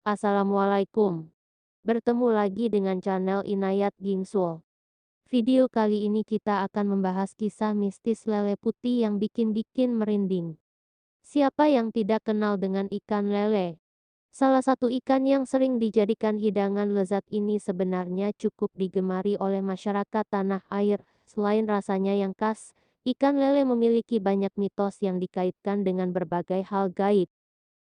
Assalamualaikum. Bertemu lagi dengan channel Inayat Gingsul. Video kali ini kita akan membahas kisah mistis lele putih yang bikin-bikin merinding. Siapa yang tidak kenal dengan ikan lele? Salah satu ikan yang sering dijadikan hidangan lezat ini sebenarnya cukup digemari oleh masyarakat tanah air. Selain rasanya yang khas, ikan lele memiliki banyak mitos yang dikaitkan dengan berbagai hal gaib.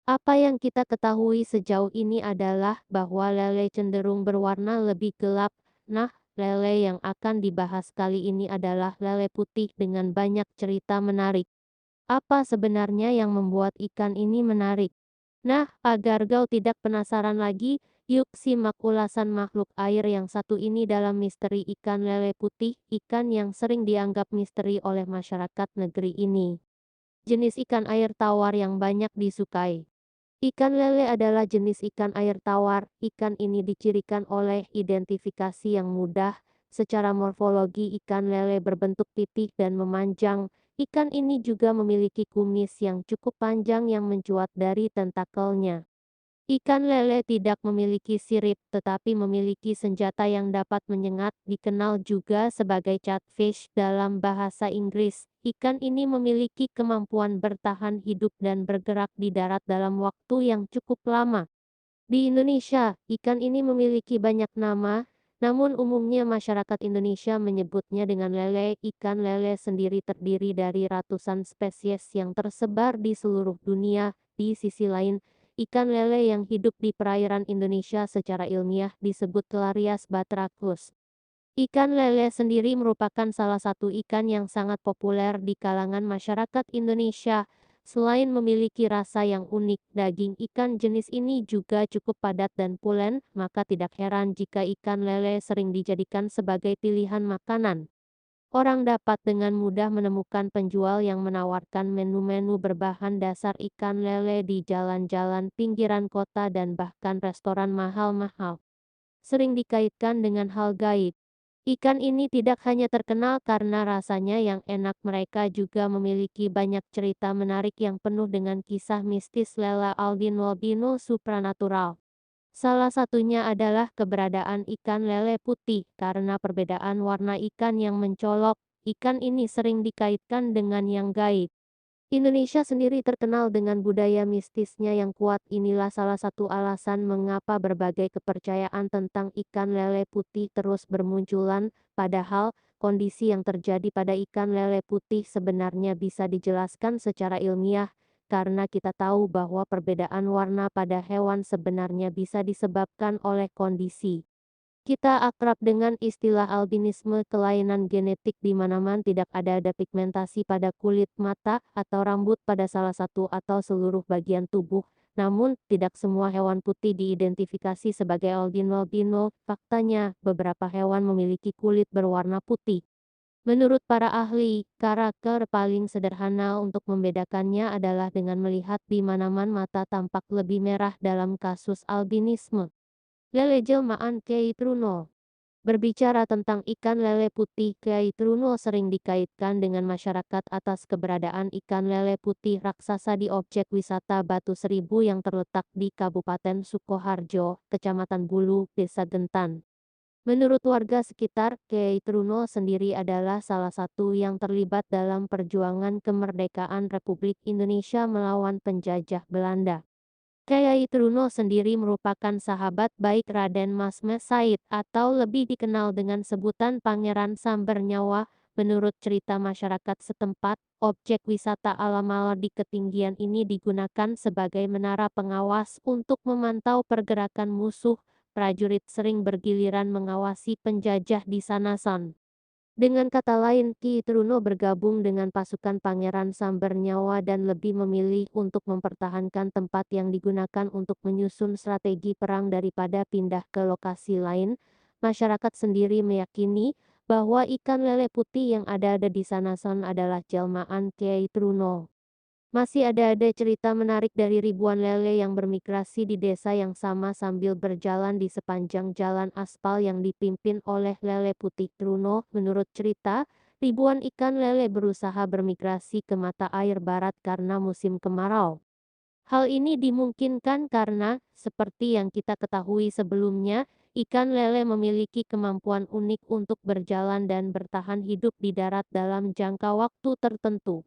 Apa yang kita ketahui sejauh ini adalah bahwa lele cenderung berwarna lebih gelap. Nah, lele yang akan dibahas kali ini adalah lele putih dengan banyak cerita menarik. Apa sebenarnya yang membuat ikan ini menarik? Nah, agar kau tidak penasaran lagi, yuk simak ulasan makhluk air yang satu ini dalam misteri ikan lele putih, ikan yang sering dianggap misteri oleh masyarakat negeri ini. Jenis ikan air tawar yang banyak disukai. Ikan lele adalah jenis ikan air tawar. Ikan ini dicirikan oleh identifikasi yang mudah. Secara morfologi, ikan lele berbentuk pipih dan memanjang. Ikan ini juga memiliki kumis yang cukup panjang yang mencuat dari tentakelnya. Ikan lele tidak memiliki sirip, tetapi memiliki senjata yang dapat menyengat, dikenal juga sebagai catfish dalam bahasa Inggris. Ikan ini memiliki kemampuan bertahan hidup dan bergerak di darat dalam waktu yang cukup lama. Di Indonesia, ikan ini memiliki banyak nama, namun umumnya masyarakat Indonesia menyebutnya dengan lele. Ikan lele sendiri terdiri dari ratusan spesies yang tersebar di seluruh dunia. Di sisi lain, ikan lele yang hidup di perairan Indonesia secara ilmiah disebut Clarias batrachus. Ikan lele sendiri merupakan salah satu ikan yang sangat populer di kalangan masyarakat Indonesia. Selain memiliki rasa yang unik, daging ikan jenis ini juga cukup padat dan pulen, maka tidak heran jika ikan lele sering dijadikan sebagai pilihan makanan. Orang dapat dengan mudah menemukan penjual yang menawarkan menu-menu berbahan dasar ikan lele di jalan-jalan pinggiran kota dan bahkan restoran mahal-mahal. Sering dikaitkan dengan hal gaib. Ikan ini tidak hanya terkenal karena rasanya yang enak, mereka juga memiliki banyak cerita menarik yang penuh dengan kisah mistis Lela albino supranatural. Salah satunya adalah keberadaan ikan lele putih. Karena perbedaan warna ikan yang mencolok, ikan ini sering dikaitkan dengan yang gaib. Indonesia sendiri terkenal dengan budaya mistisnya yang kuat. Inilah salah satu alasan mengapa berbagai kepercayaan tentang ikan lele putih terus bermunculan, padahal kondisi yang terjadi pada ikan lele putih sebenarnya bisa dijelaskan secara ilmiah, karena kita tahu bahwa perbedaan warna pada hewan sebenarnya bisa disebabkan oleh kondisi. Kita akrab dengan istilah albinisme, kelainan genetik di mana tidak ada pigmentasi pada kulit, mata, atau rambut pada salah satu atau seluruh bagian tubuh. Namun, tidak semua hewan putih diidentifikasi sebagai albino. Faktanya, beberapa hewan memiliki kulit berwarna putih. Menurut para ahli, karakter paling sederhana untuk membedakannya adalah dengan melihat di mana mata tampak lebih merah dalam kasus albinisme. Lele jelmaan Kiai Truno. Berbicara tentang ikan lele putih, Kiai Truno sering dikaitkan dengan masyarakat atas keberadaan ikan lele putih raksasa di objek wisata Batu Seribu yang terletak di Kabupaten Sukoharjo, Kecamatan Bulu, Desa Gentan. Menurut warga sekitar, Kiai Truno sendiri adalah salah satu yang terlibat dalam perjuangan kemerdekaan Republik Indonesia melawan penjajah Belanda. Kyai Truno sendiri merupakan sahabat baik Raden Mas Said atau lebih dikenal dengan sebutan Pangeran Sambernyawa. Menurut cerita masyarakat setempat, objek wisata alam di ketinggian ini digunakan sebagai menara pengawas untuk memantau pergerakan musuh. Prajurit sering bergiliran mengawasi penjajah di sana. Dengan kata lain, Ki Truno bergabung dengan pasukan Pangeran Sambernyawa dan lebih memilih untuk mempertahankan tempat yang digunakan untuk menyusun strategi perang daripada pindah ke lokasi lain. Masyarakat sendiri meyakini bahwa ikan lele putih yang ada di Sanasan adalah jelmaan Kiai Truno. Masih ada cerita menarik dari ribuan lele yang bermigrasi di desa yang sama sambil berjalan di sepanjang jalan aspal yang dipimpin oleh lele putih Truno. Menurut cerita, ribuan ikan lele berusaha bermigrasi ke mata air barat karena musim kemarau. Hal ini dimungkinkan karena, seperti yang kita ketahui sebelumnya, ikan lele memiliki kemampuan unik untuk berjalan dan bertahan hidup di darat dalam jangka waktu tertentu.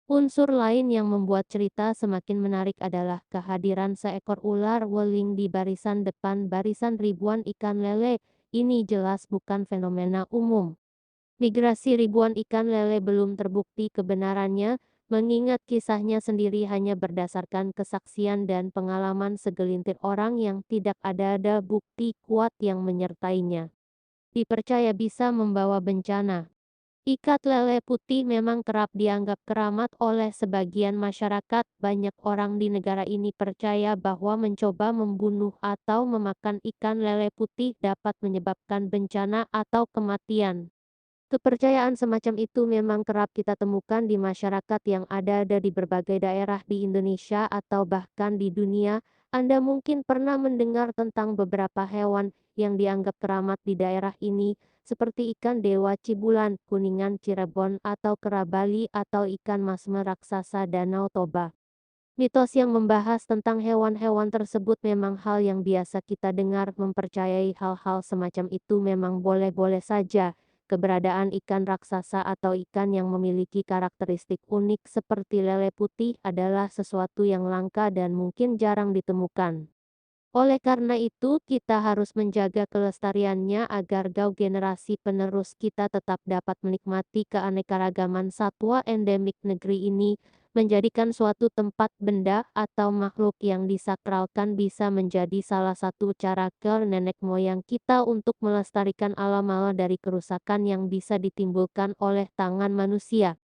Unsur lain yang membuat cerita semakin menarik adalah kehadiran seekor ular weling di barisan depan barisan ribuan ikan lele. Ini jelas bukan fenomena umum. Migrasi ribuan ikan lele belum terbukti kebenarannya, mengingat kisahnya sendiri hanya berdasarkan kesaksian dan pengalaman segelintir orang yang tidak ada bukti kuat yang menyertainya. Dipercaya bisa membawa bencana. Ikat lele putih memang kerap dianggap keramat oleh sebagian masyarakat. Banyak orang di negara ini percaya bahwa mencoba membunuh atau memakan ikan lele putih dapat menyebabkan bencana atau kematian. Kepercayaan semacam itu memang kerap kita temukan di masyarakat yang ada di berbagai daerah di Indonesia atau bahkan di dunia. Anda mungkin pernah mendengar tentang beberapa hewan yang dianggap keramat di daerah ini, seperti ikan dewa Cibulan, kuningan Cirebon, atau kera Bali, atau ikan masme raksasa Danau Toba. Mitos yang membahas tentang hewan-hewan tersebut memang hal yang biasa kita dengar. Mempercayai hal-hal semacam itu memang boleh-boleh saja. Keberadaan ikan raksasa atau ikan yang memiliki karakteristik unik seperti lele putih adalah sesuatu yang langka dan mungkin jarang ditemukan. Oleh karena itu, kita harus menjaga kelestariannya agar generasi penerus kita tetap dapat menikmati keanekaragaman satwa endemik negeri ini. Menjadikan suatu tempat, benda, atau makhluk yang disakralkan bisa menjadi salah satu cara nenek moyang kita untuk melestarikan alam dari kerusakan yang bisa ditimbulkan oleh tangan manusia.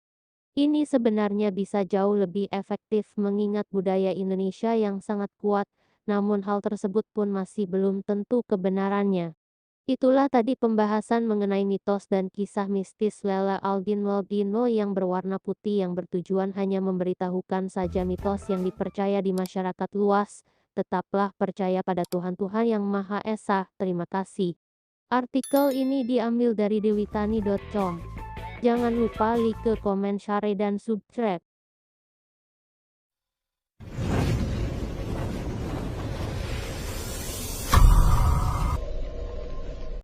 Ini sebenarnya bisa jauh lebih efektif mengingat budaya Indonesia yang sangat kuat, namun hal tersebut pun masih belum tentu kebenarannya. Itulah tadi pembahasan mengenai mitos dan kisah mistis lele albino yang berwarna putih yang bertujuan hanya memberitahukan saja mitos yang dipercaya di masyarakat luas. Tetaplah percaya pada Tuhan-Tuhan Yang Maha Esa. Terima kasih. Artikel ini diambil dari dewitani.com. Jangan lupa like, komen, share, dan subscribe.